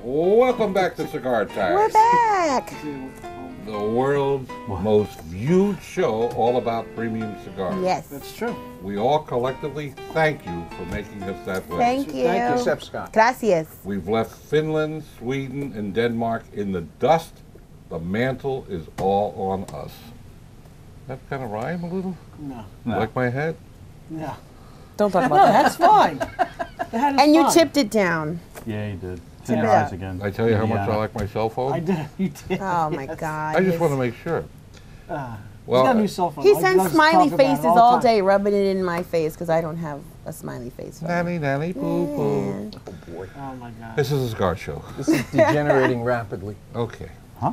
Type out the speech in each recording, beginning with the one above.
Welcome back to Cigar Time. We're back. The world's most viewed show all about premium cigars. Yes. That's true. We all collectively thank you for making us that way. Thank you. Thank you, Chef Scott. Gracias. We've left Finland, Sweden, and Denmark in the dust. The mantle is all on us. That kind of rhyme a little? No. Like my head? No. Don't talk No, about that. that's fine. That is And you fine. tipped it down. Yeah, you did. It's Tip in it your up. eyes again. I tell you how much I like my cell phone? I did. You did. Oh my Yes. God. I just want to make sure. Well, Well, he's got a new cell phone. He I sends just smiley talk about it faces the all time. day, rubbing it in my face because I don't have a smiley face. nanny, nanny, poo, poo. Oh my God. This is a cigar show. This is degenerating rapidly. Okay. Huh?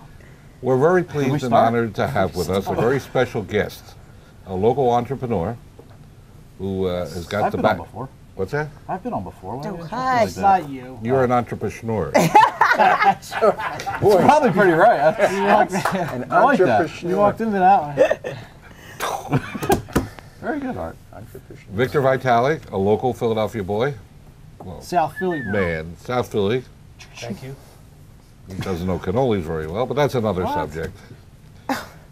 We're very pleased and start? honored to have with us a very special guest, a local entrepreneur who has got I've the been on back. before. What's that? I've been on before. Why Don't would you hush. say It's that? not you. You're an entrepreneur. You're probably pretty right. An I like that. entrepreneur. You walked into that one. Very good, Art. Entrepreneur. Victor Vitale, a local Philadelphia boy. Well, South Philly. Boy. man, South Philly. Thank you. He doesn't know cannolis very well, but that's another What? subject.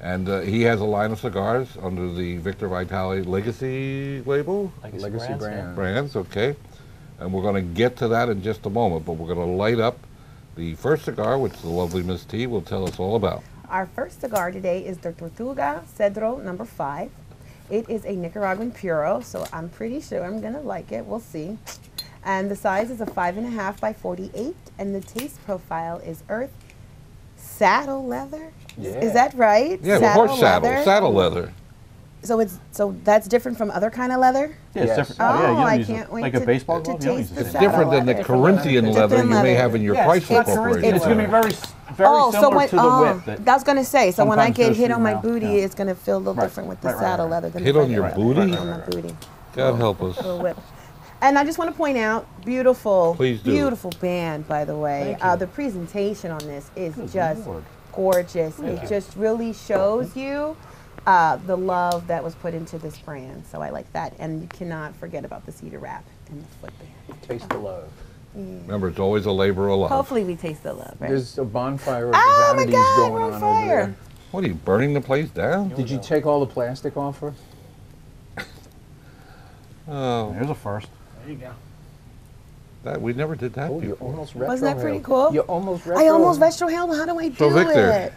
And he has a line of cigars under the Victor Vitale Legacy label. Legacy brand. Brands, okay. And we're going to get to that in just a moment, but we're going to light up the first cigar, which the lovely Miss T will tell us all about. Our first cigar today is the Tortuga Cedro number 5. It is a Nicaraguan Puro, so I'm pretty sure I'm going to like it. We'll see. And the size is a 5.5 by 48, and the taste profile is earth saddle leather. Yeah. Is that right? Yeah, well, horse saddle, saddle leather. So that's different from other kind of leather? Yeah, it's Yes. different. Oh, yeah, you don't I use can't it. wait Like to- a baseball to glove, you don't taste use the it. It's saddle different than the leather. Corinthian Different leather you may leather. have in your Yes, Chrysler it's- Corporation. It's going to be very So similar when, to the whip. That I was going to say, so when I sometimes get goes hit through on my mouth, booty, yeah. it's going to feel a little Right. different with the Right, right, saddle right. leather than Hit the on your regular booty? leather. On my booty. God help us. Little whip. And I just want to point out, beautiful, Please do. beautiful band, by the way. Thank you. The presentation on this is Good just Lord. gorgeous. It just really shows you the love that was put into this brand. So I like that. And you cannot forget about the cedar wrap and the footband. Taste the love. Remember, it's always a labor of love. Hopefully we taste the love, right? There's a bonfire of Oh my vanities God, going we're on on fire. over there. What are you, burning the place down? Did you take all the plastic off her? Oh, Here's a first. There you go. that we never did that Oh, you before. almost retro. Wasn't that pretty cool? You almost retro. I almost retrohaled. How do I do So, Victor, it?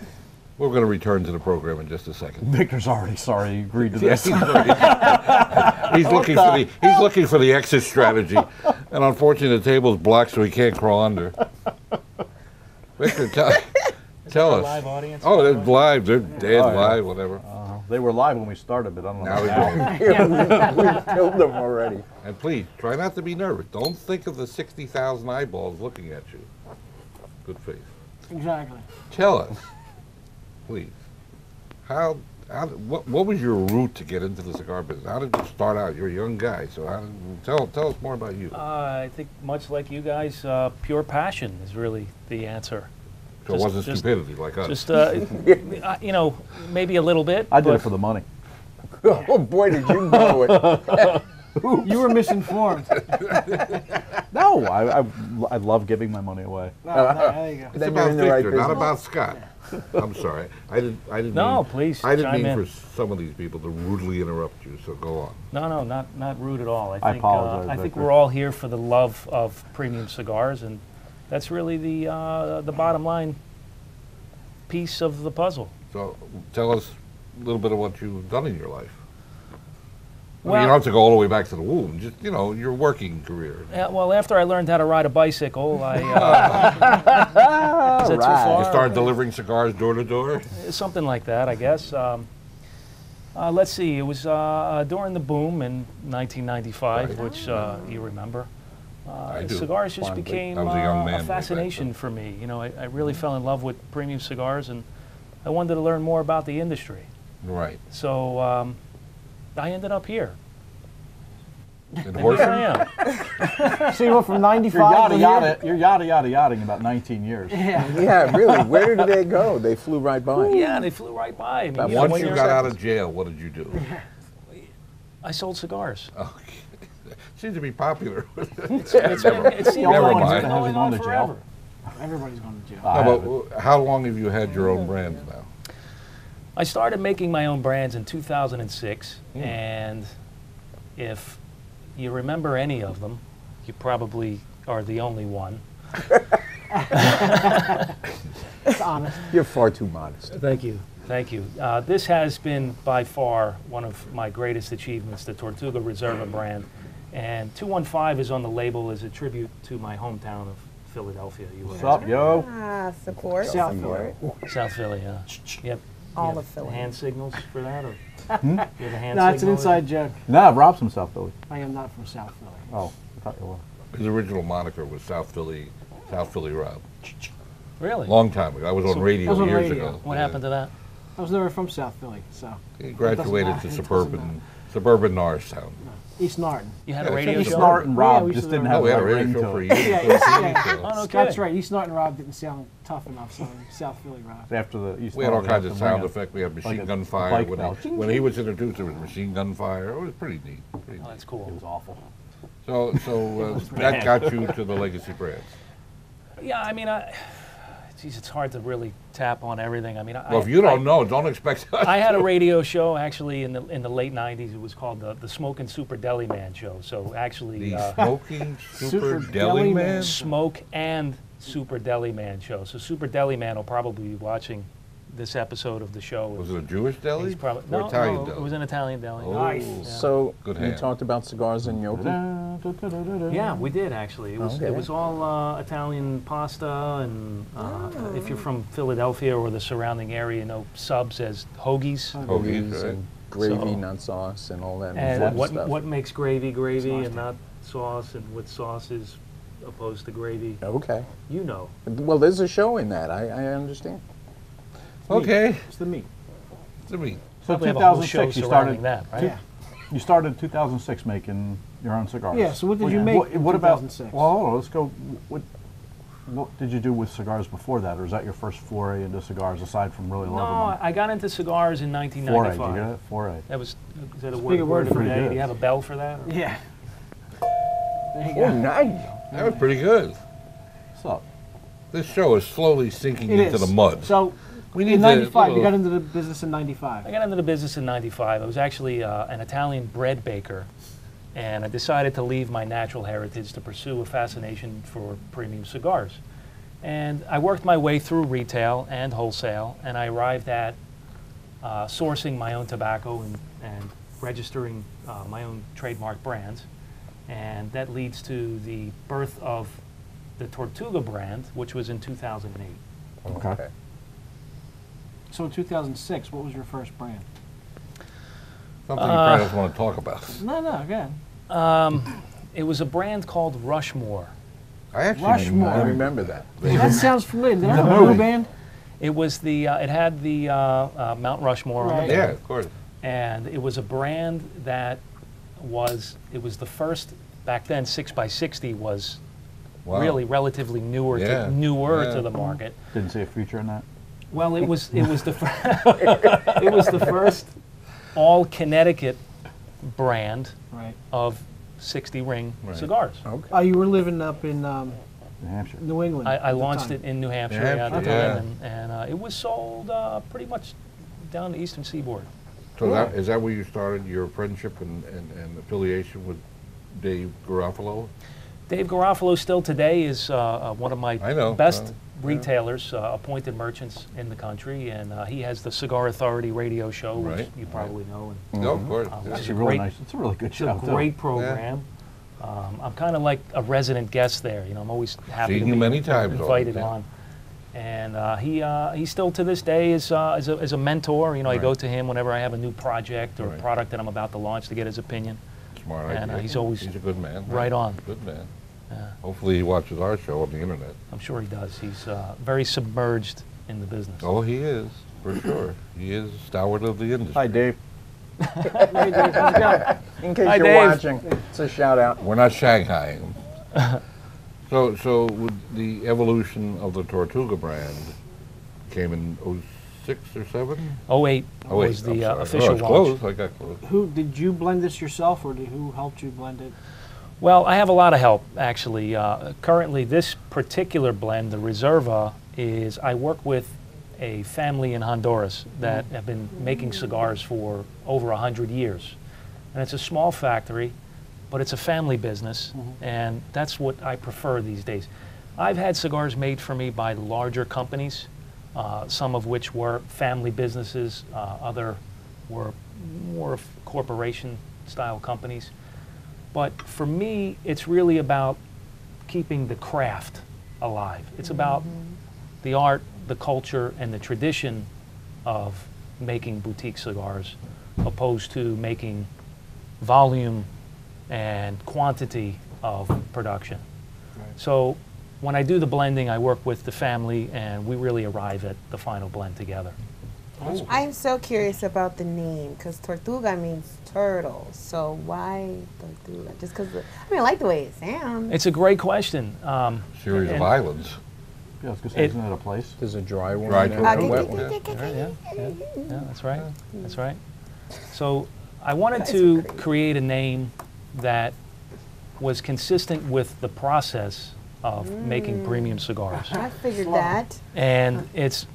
we're going to return to the program in just a second. Victor's already sorry he agreed to this. He's looking for the exit strategy, and unfortunately the table's blocked, so he can't crawl under. Victor, tell us. Live audience. Oh, they're live. They're dead Oh, yeah. live, whatever. They were live when we started, but I don't know. Now we don't. We killed them already. And please try not to be nervous. Don't think of the 60,000 eyeballs looking at you. Good faith. Exactly. Tell us, please, what was your route to get into the cigar business? How did you start out? You're a young guy, so tell us more about you. I think much like you guys, pure passion is really the answer. So it just- wasn't just- stupidity like us. Just, you know, maybe a little bit. I did but it for the money. Oh boy, did you know it. You were misinformed. No, I love giving my money away. No, there you go. It's Then about you're in the right Victor, not business. about Scott. I'm sorry. I didn't No, mean, please, I didn't chime mean in. for some of these people to rudely interrupt you, so go on. No, not rude at all. I think, apologize, I think Victor. we're all here for the love of premium cigars, and that's really the bottom line piece of the puzzle. So tell us a little bit of what you've done in your life. I mean, Well- you don't have to go all the way back to the womb. Just, your working career. Well, after I learned how to ride a bicycle, I is that too Right. You far? started delivering cigars door to door? Something like that, I guess. Let's see. It was during the boom in 1995, Right. which you remember. I do. Cigars just Fondly. became I was a young man way a back fascination then. for me. You know, I really fell in love with premium cigars, and I wanted to learn more about the industry. Right. So I ended up here. In And here Horsham? I am. So you went from You're 95 to yada yadaing about 19 years. Yeah, really. Where did they go? They flew right by. Yeah, they flew right by me. You know, Once when you you're- got out of jail, what did you do? I sold cigars. Okay. Seems to be popular. It's been, it seems Never like mind. it's been Has he going gone on to jail? forever. Everybody's going to jail. No, but how long have you had your own brands now? I started making my own brands in 2006, and if you remember any of them, you probably are the only one. It's honest. You're far too modest. Thank you. Thank you. This has been by far one of my greatest achievements, the Tortuga Reserva brand. And 215 is on the label as a tribute to my hometown of Philadelphia, What's USA. up, yo? Ah, support. South support. South Philly, yeah. Yep. All You of have Philly. Hand signals for that? Or you have a hand No, it's an signal? inside joke. Nah, Rob's from South Philly. I am not from South Philly. Oh, I thought you were. His original moniker was South Philly Rob. Really? Long time ago. I was on radio I was on years radio. ago. What Yeah. happened to that? I was never from South Philly, so He graduated matter. to It doesn't suburban Norristown. East Norton. You had a Yeah, radio East show? Snart and Yeah, Rob we just used to didn't do have Oh, we had a that radio ring show to for it. years. Yeah, It was a yeah. TV show. Oh, no That's kidding. right. East Norton Rob didn't sound tough enough, so South Philly Rob. After the East We had all North, kinds they of have to ring sound it. effects. We had machine Like a gun fire. bike When bell. when he was introduced, there was machine gun fire. It was pretty neat. Pretty Oh, neat. that's cool. It was awful. So that got you to the legacy brands. Yeah, I mean, geez, it's hard to really tap on everything. I mean, Well, if you don't know, don't expect us. I had a radio show actually in the late '90s. It was called the Smoking Super Deli Man Show. So actually, The Smoking Super Super Deli Deli Man? Man. Smoke and Super Deli Man Show. So Super Deli Man will probably be watching this episode of the show. Was it a Jewish deli? He's probably or no, Italian no, deli? it was an Italian deli. Oh, Nice. So Good you hand. talked about cigars and gnocchi. Yeah, we did actually. It was Okay. it was all Italian pasta, and if you're from Philadelphia or the surrounding area, you know subs as hoagies. Hoagies, right? and gravy, So- not sauce, and all that And fun what stuff. what makes gravy gravy Sauce. and not sauce, and what sauce is opposed to gravy? Okay. You know. Well, there's a show in that. I understand. Okay. It's the meat. To me. So Probably have a whole show 2006, you surrounding started. that, right? Yeah. You started in 2006 making your own cigars. Yeah, so what did you What- make What, in what about? 2006? Well, hold on, let's go. What did you do with cigars before that, or is that your first foray into cigars aside from really No, loving them? I got into cigars in Foray, did you 1995. get it? Foray. That was is that a big a word word of for the it. day? Good. Do you have a bell for that? or- Yeah. There you Oh, go. nice. That was pretty good. What's up? This show is slowly sinking It into is. the mud. So, We need in to- 95, you little- got into the business in 95. I got into the business in '95. I was actually an Italian bread baker, and I decided to leave my natural heritage to pursue a fascination for premium cigars. And I worked my way through retail and wholesale, and I arrived at sourcing my own tobacco and registering my own trademark brands. And that leads to the birth of the Tortuga brand, which was in 2008. Okay. So in 2006, what was your first brand? Something you probably don't want to talk about. No, again. It was a brand called Rushmore. I actually Rushmore. I remember that. That sounds familiar. Did I have a movie. blue band? It was the it had the Mount Rushmore on Right. the Yeah, back, of course. and it was a brand that was the first back then. 6x60 was Wow. really relatively newer Yeah, to yeah. the market. Didn't see a future in that. Well, it was the it was the first all Connecticut brand Right. of 60 ring Right. cigars. Okay. Oh, you were living up in New Hampshire. New England. I at the launched time. it in New Hampshire New at the Hampshire, time, yeah. and it was sold pretty much down the eastern seaboard. So is that where you started your friendship and affiliation with Dave Garofalo? Dave Garofalo still today is one of my I know, best yeah. retailers, appointed merchants in the country, and he has the Cigar Authority radio show, which Right, you probably know. No, of course. Which Yeah. is Actually, a really great, nice. It's a really good it's show. a too. great program. I'm kind of like a resident guest there. You know, I'm always happy Seen to you be many times invited already, yeah. on. And he still to this day is as a mentor. You know, I go Right. to him whenever I have a new project or Right. product that I'm about to launch to get his opinion. Smart And, idea. he's always He's a good man. right on. Good man. Yeah. Hopefully he watches our show on the internet. I'm sure he does. He's very submerged in the business. Oh, he is, for sure. He is stalwart of the industry. Hi, Dave. Hey, Dave, how's it going? In case Hi, you're Dave. watching, it's a shout out. We're not Shanghaiing him. So with the evolution of the Tortuga brand came in 06 or 7? 08 Oh, wait, was I'm the sorry. official I was launch. close. I got close. Who did you blend this yourself, or who helped you blend it? Well, I have a lot of help, actually. Currently, this particular blend, the Reserva, is I work with a family in Honduras that have been making cigars for over 100 years. And it's a small factory, but it's a family business, and that's what I prefer these days. I've had cigars made for me by larger companies, some of which were family businesses, other were more of corporation-style companies. But for me, it's really about keeping the craft alive. It's about the art, the culture, and the tradition of making boutique cigars, opposed to making volume and quantity of production. So when I do the blending, I work with the family, and we really arrive at the final blend together. I'm so curious about the name, because Tortuga means turtle. So why Tortuga? Just because, I like the way it sounds. It's a great question. Series of and- islands. Yeah, I was gonna say, isn't that a place? There's a dry one Dry and tortuga. a wet one. Yeah, that's right. That's right. So I wanted Guys to are crazy. create a name that was consistent with the process of making premium cigars. I figured that. And it's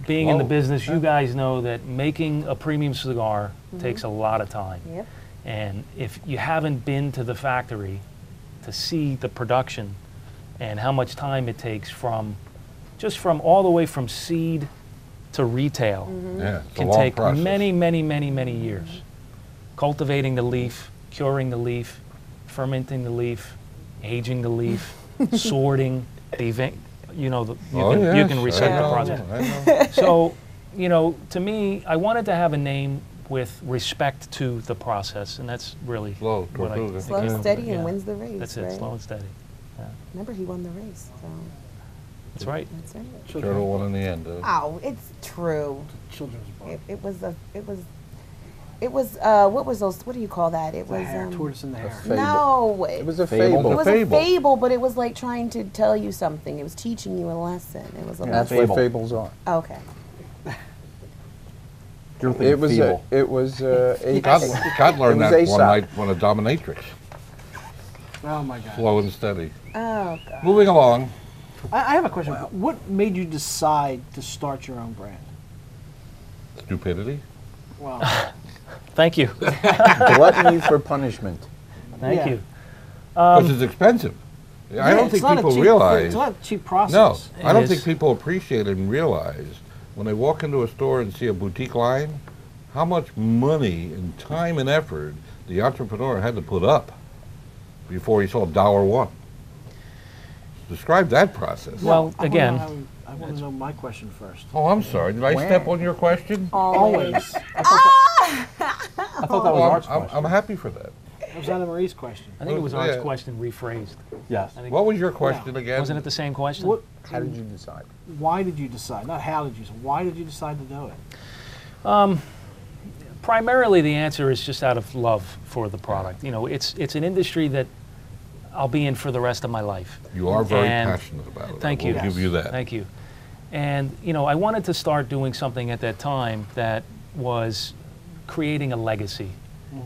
being in the Whoa. business, you guys know that making a premium cigar takes a lot of time. Yep. And if you haven't been to the factory to see the production and how much time it takes from all the way from seed to retail, Yeah, it's a can long take process. many years. Cultivating the leaf, curing the leaf, fermenting the leaf, aging the leaf, sorting, you know, Oh, you yes, can I reset the know, process. I know. So, you know, to me, I wanted to have a name with respect to the process, and that's really Slow, what Tortuga. Slow, yeah, steady, yeah. and wins the race. That's it, right? slow and steady. Remember, he won the race. So That's right. that's right. Turtle one in the end. Oh, it's true. Children's book. It was what was those? What do you call that? It The was hair, tortoise in the hair. Fable. no. It was a Fable. fable. It was Fable. a fable, but it was like trying to tell you something. It was teaching you a lesson. It was a Yeah, that's lesson. what fables are. Okay. You're thinking It was feeble. Scott learned It was that Aesop. one night on a dominatrix. Oh my God. Slow and steady. Oh God. Moving along. I have a question. What made you decide to start your own brand? Stupidity. Wow. Thank you. Gluttony for punishment. Thank Yeah. you. Because it's expensive. I don't it's think not a people cheap- realize. It's not a cheap No, process. I don't is. think people appreciate and realize when they walk into a store and see a boutique line, how much money and time and effort the entrepreneur had to put up before he sold $1. Describe that process. Well, I wanna again, know- I want to know my question first. Oh, I'm sorry. Did I Where? step on your question? Always. I thought that was Well, Art's I'm question. happy for that. That was Anna Marie's question. I think it was Yeah. Art's question rephrased. Yes. I think, What was your question again? wasn't it the same question? What? How did you decide? Why did you decide? Not how did you decide. Why did you decide to do it? Primarily, the answer is just out of love for the product. You know, it's an industry that I'll be in for the rest of my life. You are very And passionate about it. thank I will you. give you that. Thank you. And, you know, I wanted to start doing something at that time that was creating a legacy.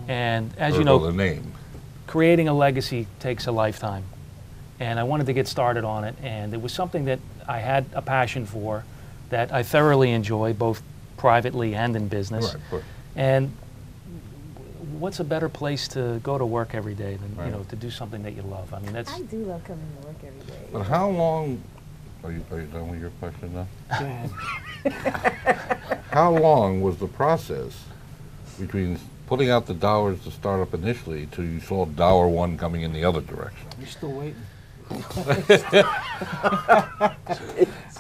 And as you Ergo, know, the name. creating a legacy takes a lifetime. And I wanted to get started on it, and it was something that I had a passion for, that I thoroughly enjoy, both privately and in business. Right, of course. And what's a better place to go to work every day than, Right. you know, to do something that you love? I mean, that's, I do love coming to work every day. But how long? Are you done with your question now? Go ahead. How long was the process between putting out the dollars to start up initially till you saw $1 coming in the other direction? You're still waiting.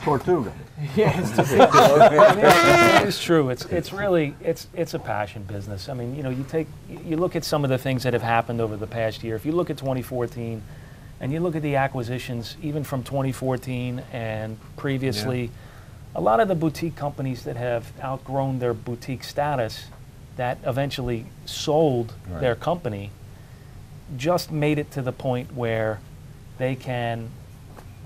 Tortuga. Yeah, it's too it's true. It's really it's a passion business. I mean, you know, you look at some of the things that have happened over the past year. If you look at 2014, and you look at the acquisitions, even from 2014 and previously, a lot of the boutique companies that have outgrown their boutique status, that eventually sold Right. their company, just made it to the point where they can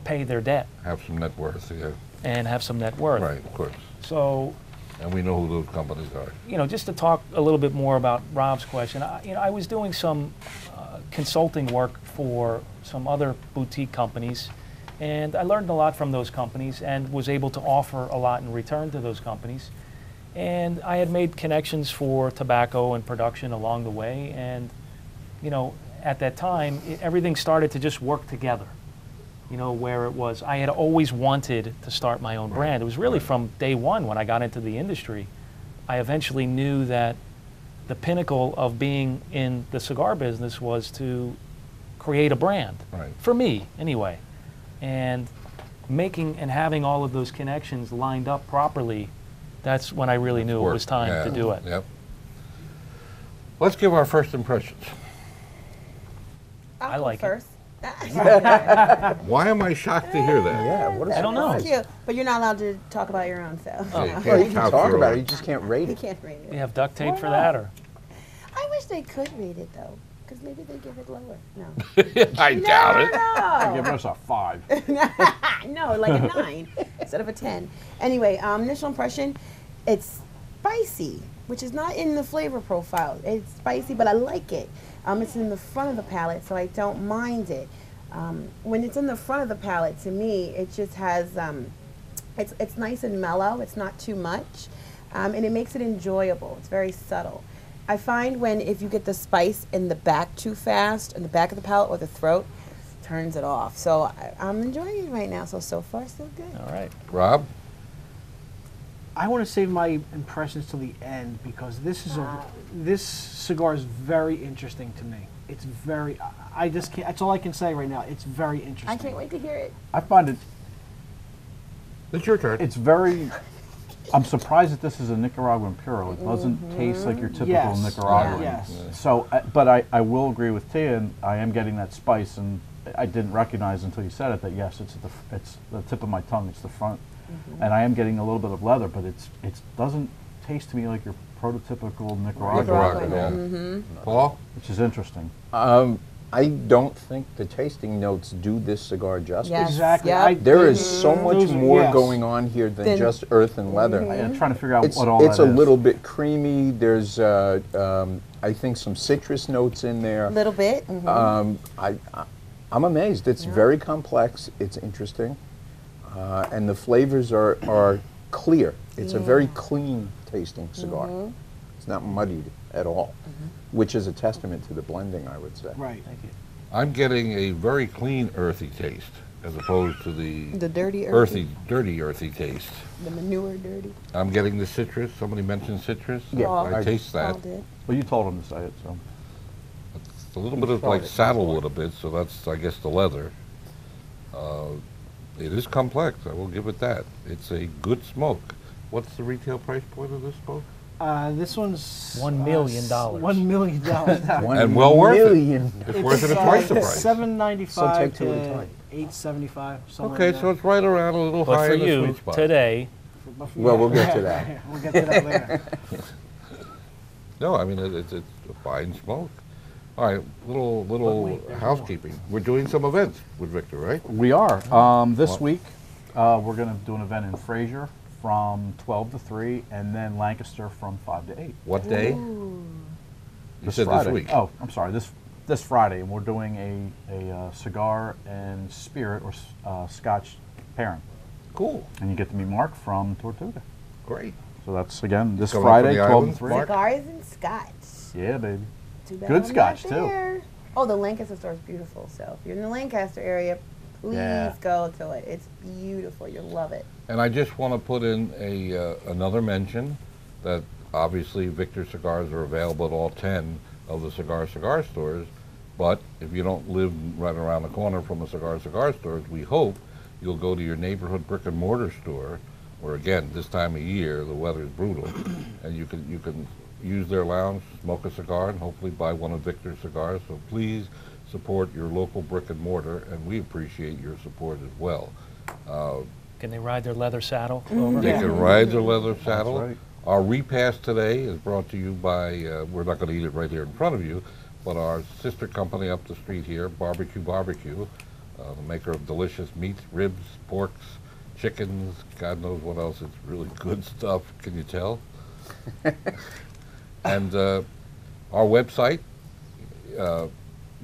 pay their debt Have some net worth, yeah. and have some net worth. Right, of course. So, And we know who those companies are. you know, just to talk a little bit more about Rob's question, I was doing some consulting work for some other boutique companies, and I learned a lot from those companies and was able to offer a lot in return to those companies. And I had made connections for tobacco and production along the way, and you know, at that time, everything started to just work together. You know, where it was, I had always wanted to start my own brand. It was really from day one when I got into the industry. I eventually knew that the pinnacle of being in the cigar business was to create a brand, for me anyway. And making and having all of those connections lined up properly, that's when I really knew it was time to do it. Yep. Let's give our first impressions. I'll I go like it. first. Why am I shocked to hear that? Yeah, what a I don't know. surprise. Cute, but you're not allowed to talk about your own self. Yeah, you Well, can't you can couch talk your about own. it, you just can't rate You it. can't rate You it. have duct tape for that, or? I wish they could rate it though, because maybe they give it lower. No. I doubt it. I give us a 5. No, like a 9 instead of a 10. Anyway, initial impression, it's spicy, which is not in the flavor profile. It's spicy, but I like it. It's in the front of the palate, so I don't mind it. When it's in the front of the palate, to me, it just has, it's nice and mellow. It's not too much, and it makes it enjoyable. It's very subtle. I find if you get the spice in the back too fast, in the back of the palate or the throat, turns it off. So I'm enjoying it right now. So far, so good. All right. Rob? I want to save my impressions till the end because this cigar is very interesting to me. It's very, I just can't, that's all I can say right now. It's very interesting. I can't wait to hear it. I find it, It's your turn. it's very, I'm surprised that this is a Nicaraguan Puro. It doesn't taste like your typical Yes. Nicaraguan. Yes. So, but I will agree with Tia, and I am getting that spice, and I didn't recognize until you said it that yes, it's the tip of my tongue. It's the front, and I am getting a little bit of leather, but it doesn't taste to me like your prototypical Nicaraguan, Nicaraguan, yeah. Paul? which is interesting. I don't think the tasting notes do this cigar justice. Yes. Exactly. Yep. There is so much Those are- more yes. going on here than Then- just earth and leather. I'm trying to figure out It's what all that it's is. a little bit creamy. There's I think some citrus notes in there. A little bit. I'm amazed. It's very complex. It's interesting, and the flavors are clear. It's a very clean tasting cigar. It's not muddied at all, which is a testament to the blending, I would say. Right. Thank you. I'm getting a very clean, earthy taste as opposed to the dirty dirty, earthy taste. The manure dirty. I'm getting the citrus. Somebody mentioned citrus. Yeah, I taste that. Paul did. Oh, Well, you told him to say it, so. It's a little bit of like sandalwood a bit, so that's, I guess, the leather. It is complex, I will give it that. It's a good smoke. What's the retail price point of this smoke? This one's $1 million. $1 million. And well worth it. Million. It's worth it at twice the price. $7.95 Some take two at a to time. $8.75. Okay, so it's right around a little But higher for in the you, sweet spot. today, Well, we'll get to that. We'll get to that later. No, I mean, it's a fine smoke. All right, little housekeeping. We're doing some events with Victor, right? We are. This Well- week, we're going to do an event in Fraser from 12 to 3, and then Lancaster from 5 to 8. What day? You said Friday. this week. Oh, I'm sorry. This Friday, and we're doing a cigar and spirit or Scotch pairing, Cool, and you get to meet Mark from Tortuga. great. So that's again this Coming up from Friday, the 12 to islands, 3. Mark? Cigars and scotch. Yeah, baby. Too bad Good I'm scotch, not too. there. Oh, the Lancaster store is beautiful. So if you're in the Lancaster area, please Yeah. go to it. It's beautiful. You'll love it. And I just want to put in another mention that obviously Victor cigars are available at all 10 of the cigar stores, but if you don't live right around the corner from a cigar stores, we hope you'll go to your neighborhood brick and mortar store, where again, this time of year, the weather is brutal, and you can use their lounge, smoke a cigar, and hopefully buy one of Victor's cigars. So please support your local brick and mortar, and we appreciate your support as well. can they ride their leather saddle over? They can ride their leather saddle. right. Our repast today is brought to you by, we're not going to eat it right here in front of you, but our sister company up the street here, Barbecue, the maker of delicious meats, ribs, porks, chickens, God knows what else. It's really good stuff. Can you tell? And our website,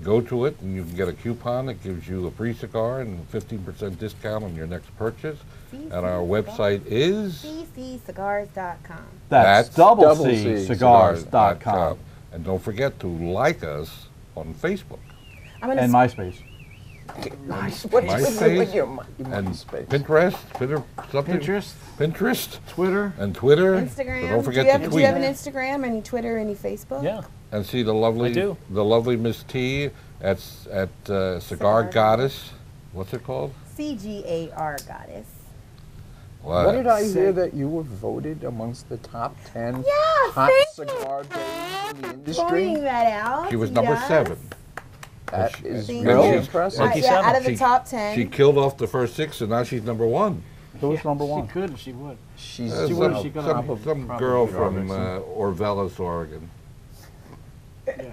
go to it and you can get a coupon that gives you a free cigar and 15% discount on your next purchase. And our website is cccigars.com. That's double C cigars.com. And don't forget to like us on Facebook And MySpace. What's MySpace with your and MySpace? Pinterest, Twitter. and Twitter. Instagram. So don't forget do to you tweet have an Instagram, any Twitter, any Facebook? Yeah. and see the lovely, I do. the lovely Miss T at Cigar Goddess. What's it called? CGAR Goddess. What? What did I hear that you were voted amongst the top 10 Yeah, hot thank cigar days in the Pointing industry? that out. She was number yes. 7. That is Thank really you. impressive. Lucky Yeah, out of the She- top 10. She killed off the first 6, and now she's number 1. Who was number She one? could if she would. She's She would if she got some, up. some girl from Orvelis, Oregon. Yeah.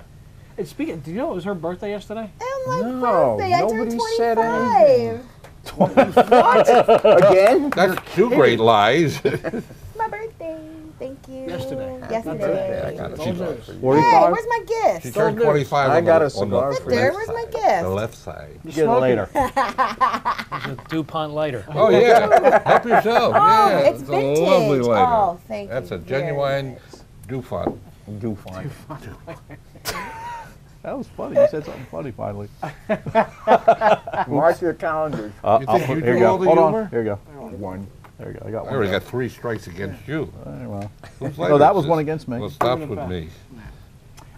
And speaking, do you know it was her birthday yesterday? And my No, birthday, I turned nobody said 25. Again? That's 2 great lies. My birthday. Thank you. Yesterday. Yesterday. I got a She- cigar for you. 45? Hey, where's my gift? She turned 25 I on got the, a cigar on the for Victor, left where's my side. gift? The left side. You get it later. It's a DuPont lighter. Oh, yeah. Help yourself. Oh, yeah. it's a lovely vintage. lighter. Oh, thank you. That's a very genuine much. DuPont. Do fine. That was funny. You said something funny finally. Mark your calendar. You I'll think put, you here do you go. all the Hold humor? on. Here you go. One. There you go. I got I one. already got 3 strikes against you. Well, Whose no, lighter that is was this? one against me. Well, it stops Giving it with back. me.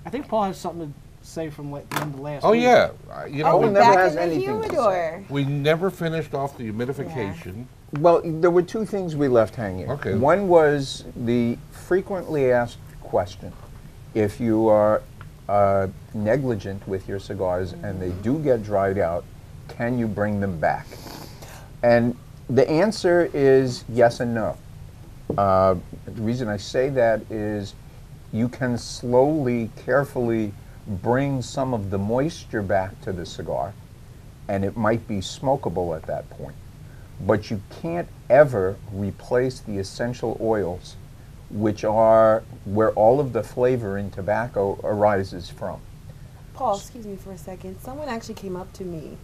I think Paul has something to say from the end of last Oh, week. yeah. You know, Oh, Paul we're never back has in the anything to say. humidor. we never finished off the humidification. Well, there were 2 things we left hanging. Okay. One was the frequently asked question. If you are negligent with your cigars and they do get dried out, can you bring them back? And the answer is yes and no. The reason I say that is you can slowly, carefully bring some of the moisture back to the cigar, and it might be smokable at that point. But you can't ever replace the essential oils, which are where all of the flavor in tobacco arises from. Paul, excuse me for a second. Someone actually came up to me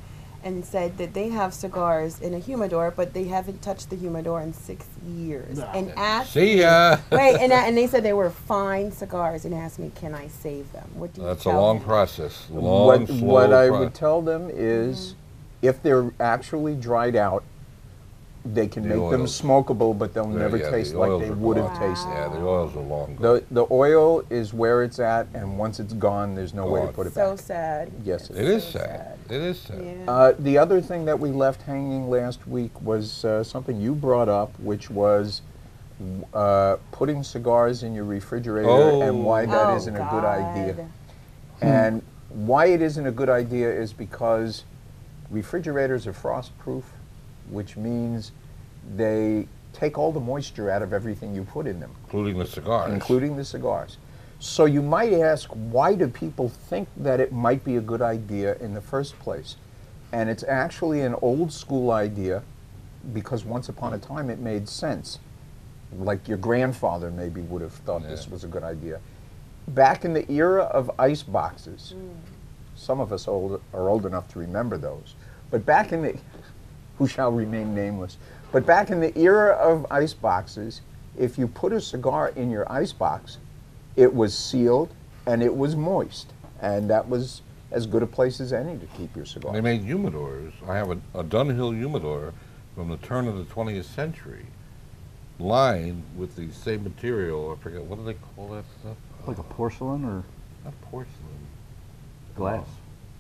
and said that they have cigars in a humidor, but they haven't touched the humidor in 6 years. No. And asked See ya. Wait, and they said they were fine cigars and asked me, can I save them? What do you That's a tell long them? process. Long, slow What I pro- would tell them is, if they're actually dried out, they can The make them oils. smokable, but they'll Yeah, never yeah, taste the like oils they are would have gone. tasted. Yeah, the oils are long gone. The oil is where it's at, and once it's gone, there's no way to Gone. put it So back. sad. Yes, It is so sad. It is sad. Yeah. The other thing that we left hanging last week was something you brought up, which was putting cigars in your refrigerator and why that Oh, isn't a good idea. God. And why it isn't a good idea is because refrigerators are frost-proof, which means they take all the moisture out of everything you put in them, Including the cigars. including the cigars. So you might ask, why do people think that it might be a good idea in the first place? And it's actually an old school idea, because once upon a time it made sense. Like your grandfather maybe would have thought this Yeah. was a good idea. Back in the era of ice boxes, some of us are old enough to remember those, but back in the, who shall remain nameless, but back in the era of ice boxes, if you put a cigar in your ice box, it was sealed and it was moist, and that was as good a place as any to keep your cigar. They made humidors. I have a Dunhill humidor from the turn of the 20th century, lined with the same material. I forget, what do they call that stuff? like a porcelain or Not porcelain. glass.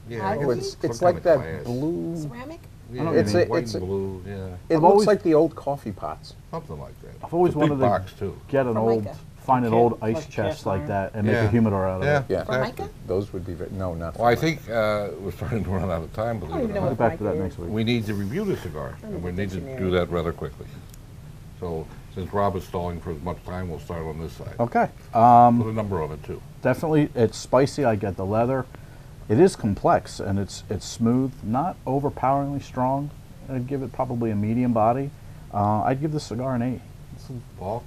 Yeah, I Oh, guess it's some like kind that of glass. blue. Ceramic? Yeah, don't It's know. a- white it's and a- blue, yeah. It I've looks always- like the old coffee pots. Something like that. I've always It's a big wanted to box, too. get an old, Formica. find an Like old ca- ice like chest cast like iron? that and make Yeah. a humidor out of Yeah. it. Yeah, Formica? those would be very, no, not. Well, I Formica. think we're starting to run out of time, I don't believe even it know or We'll not. get back to that Formica next week. We need to review the cigar, I need and we a need to dictionary. do that rather quickly. So, since Rob is stalling for as much time, we'll start on this side. Okay. Put a number on it, too. Definitely, it's spicy. I get the leather. It is complex and it's smooth, not overpoweringly strong. I'd give it probably a medium body. I'd give the cigar an 8. Paul?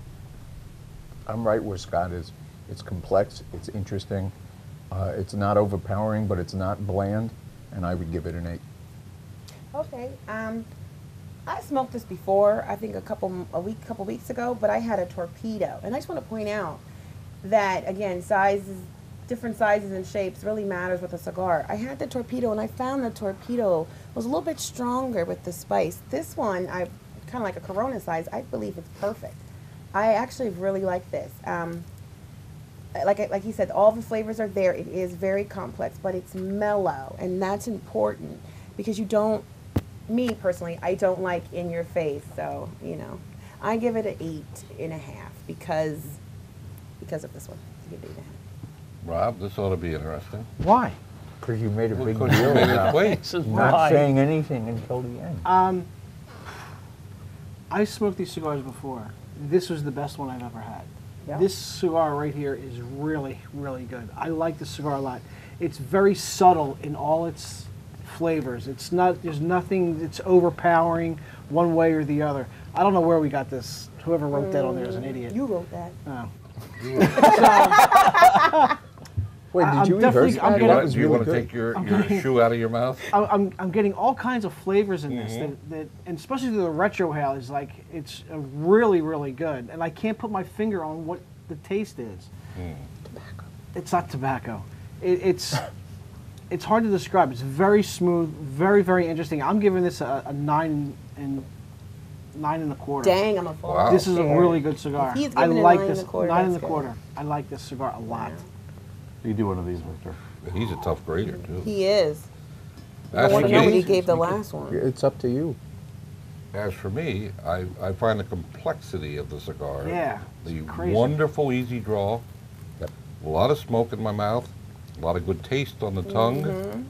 I'm right where Scott is. It's complex, it's interesting, It's not overpowering, but it's not bland, and I would give it an 8. Okay. I smoked this before, I think a couple weeks ago, but I had a Torpedo. And I just want to point out that, again, different sizes and shapes really matters with a cigar. I had the Torpedo, and I found the Torpedo was a little bit stronger with the spice. This one, kind of like a Corona size, I believe it's perfect. I actually really like this. Like he said, all the flavors are there. It is very complex, but it's mellow, and that's important because you don't, me personally, I don't like in your face. So, you know, I give it an 8.5 because of this one. I give it 8.5. Rob, this ought to be interesting. Why? Because you made a big Because you deal made it about wait. This is not why. saying anything until the end. I smoked these cigars before. This was the best one I've ever had. Yeah. This cigar right here is really, really good. I like this cigar a lot. It's very subtle in all its flavors. It's not, there's nothing that's overpowering one way or the other. I don't know where we got this. Whoever wrote that on there is an idiot. You wrote that. Oh. Wait, did I'm you definitely- reverse I'm that? getting- That was Do you really want to good. take your shoe out of your mouth? I'm getting all kinds of flavors in this, that and especially the retro hail is like, it's really, really good. And I can't put my finger on what the taste is. Tobacco. It's not tobacco. It's hard to describe. It's very smooth, very, very interesting. I'm giving this a 9.25. Dang, I'm a fall. Wow. This is a really good cigar. If he's I giving it like 9 this. and a quarter, 9 and a that's quarter. I like this cigar a lot. You do one of these, Victor. He's a tough grader, too. He is. I As want for to know what he me, gave the last one. It's up to you. I find the complexity of the cigar, Yeah, the it's crazy. wonderful easy draw, Yep. a lot of smoke in my mouth, a lot of good taste on the tongue.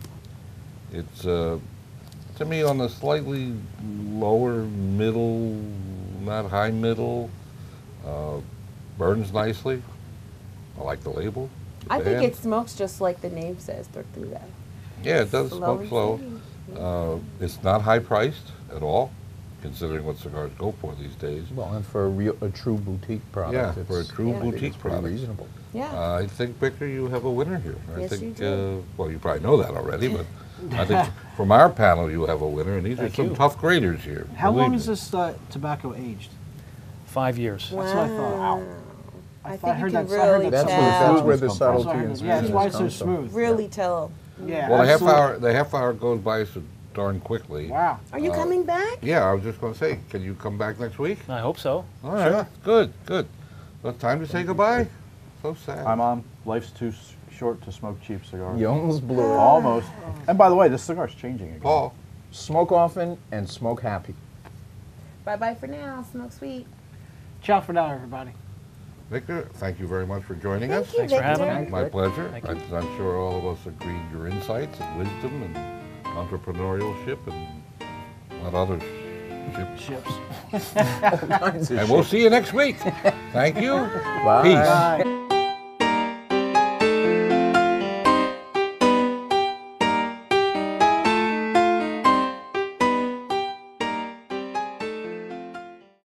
It's, to me, on the slightly lower middle, not high middle, burns nicely. I like the label. the I think band. it smokes just like the name says, Tortuga. Yeah, it does Slow smoke and slow. steady. It's not high priced at all, considering what cigars go for these days. Well, and for a true boutique product, Yeah, for a true Yeah. I think boutique it's pretty product. reasonable. Yeah. I think, Victor, you have a winner here. I Yes, think, you do. well, you probably know that already, but I think from our panel you have a winner, and these Thank are some you. tough graders here. How believe long me. is this tobacco aged? 5 years. That's what I thought. Wow. I I thought- I think you heard can that- I heard really that That's somewhere. tell. where the That's That's what I subtlety heard. and Yeah, that's why it's so smoothness comes from. smooth. Really tell. Yeah. Well, absolutely. the half hour goes by so darn quickly. Wow. Are you coming back? Yeah, I was just going to say, can you come back next week? I hope so. All right, good. Well, time to say goodbye. So sad. I'm on. Life's too short to smoke cheap cigars. You almost blew it. Almost. And by the way, this cigar's changing again. Paul. Smoke often and smoke happy. Bye-bye for now. Smoke sweet. Ciao for now, everybody. Victor, thank you very much for joining us. Thank you, Thanks for Victor. having me. My pleasure. Thank you. I'm sure all of us agreed your insights and wisdom and entrepreneurship and what other ships. Chips. And we'll see you next week. Thank you. Bye. Peace. Bye.